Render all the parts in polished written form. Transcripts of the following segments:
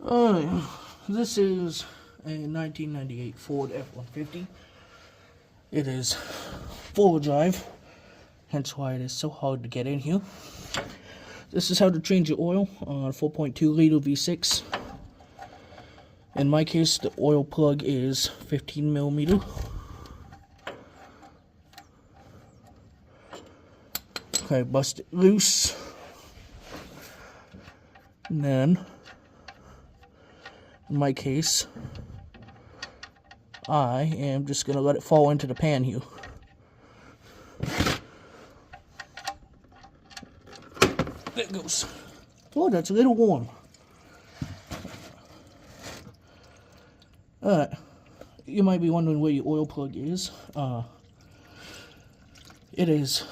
This is a 1998 Ford F-150. It is four-wheel drive, hence why it is so hard to get in here. This is how to change your oil on 4.2 liter V6. In my case, the oil plug is 15 millimeter. Okay, bust it loose. And then, in my case, I am just going to let it fall into the pan here. There it goes. Oh, that's a little warm. Alright, you might be wondering where your oil plug is. It is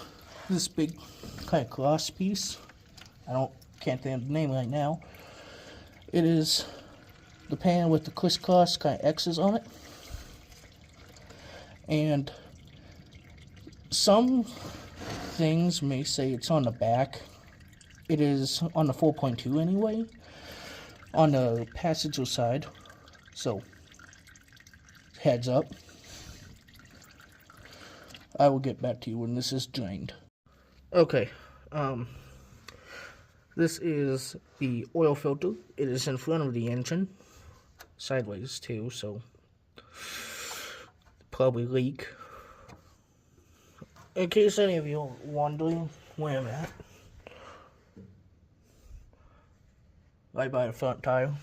this big kind of cross piece. Can't think of the name right now. It is the pan with the crisscross kind of X's on it. And some things may say it's on the back. It is on the 4.2 anyway, on the passenger side. So, heads up. I will get back to you when this is drained. Okay, this is the oil filter. It is in front of the engine, sideways too, so probably leak. In case any of you are wondering where I'm at, right by the front tire.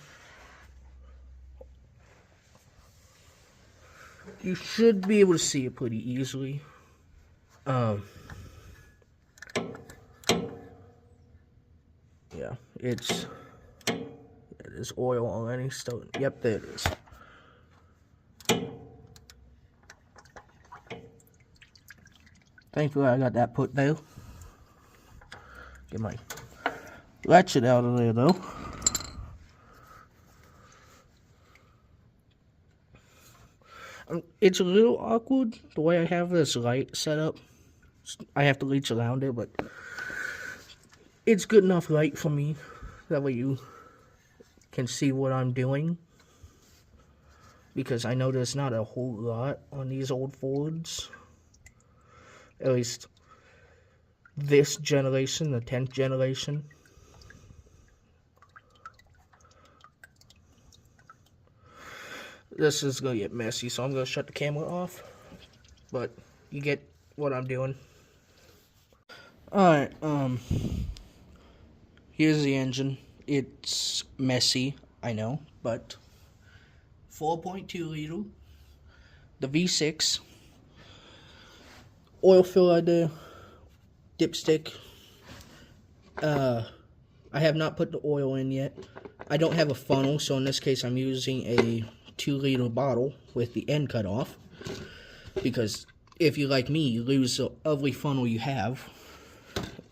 You should be able to see it pretty easily. Yeah, it is oil already. So, yep, there it is. Thankfully, I got that put there. Get my ratchet out of there, though. It's a little awkward the way I have this light set up. I have to reach around it, but it's good enough light for me. That way you can see what I'm doing. Because I know there's not a whole lot on these old Fords. At least this generation, the 10th generation. This is going to get messy, so I'm going to shut the camera off. But you get what I'm doing. Alright, here's the engine. It's messy, I know, but 4.2 liter, the V6, oil fill right there, dipstick. I have not put the oil in yet. I don't have a funnel, so in this case I'm using a 2 liter bottle with the end cut off, because if you're like me, you lose every funnel you have.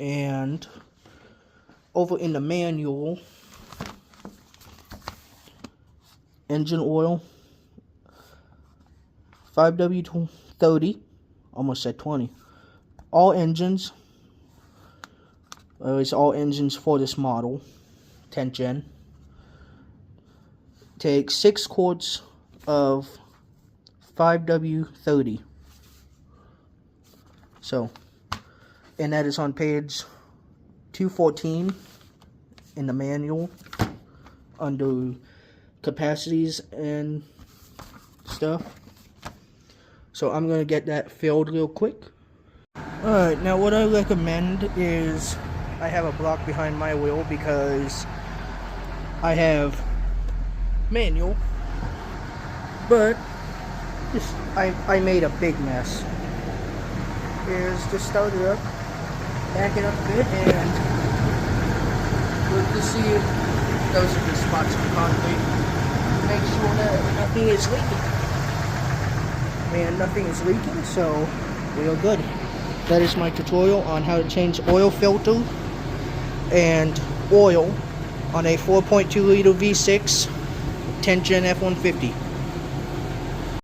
And over in the manual, engine oil, 5W30, almost said 20. All engines, or at least all engines for this model, 10th gen, take 6 quarts of 5W30. So, and that is on page 214 in the manual under capacities and stuff. So I'm going to get that filled real quick. Alright, now what I recommend is I have a block behind my wheel because I have manual, but I made a big mess. Is just start it up, back it up a bit, and look to see if those are the spots on concrete. Make sure that nothing is leaking. And nothing is leaking, so we are good. That is my tutorial on how to change oil filter and oil on a 4.2 liter V6 10th gen F-150.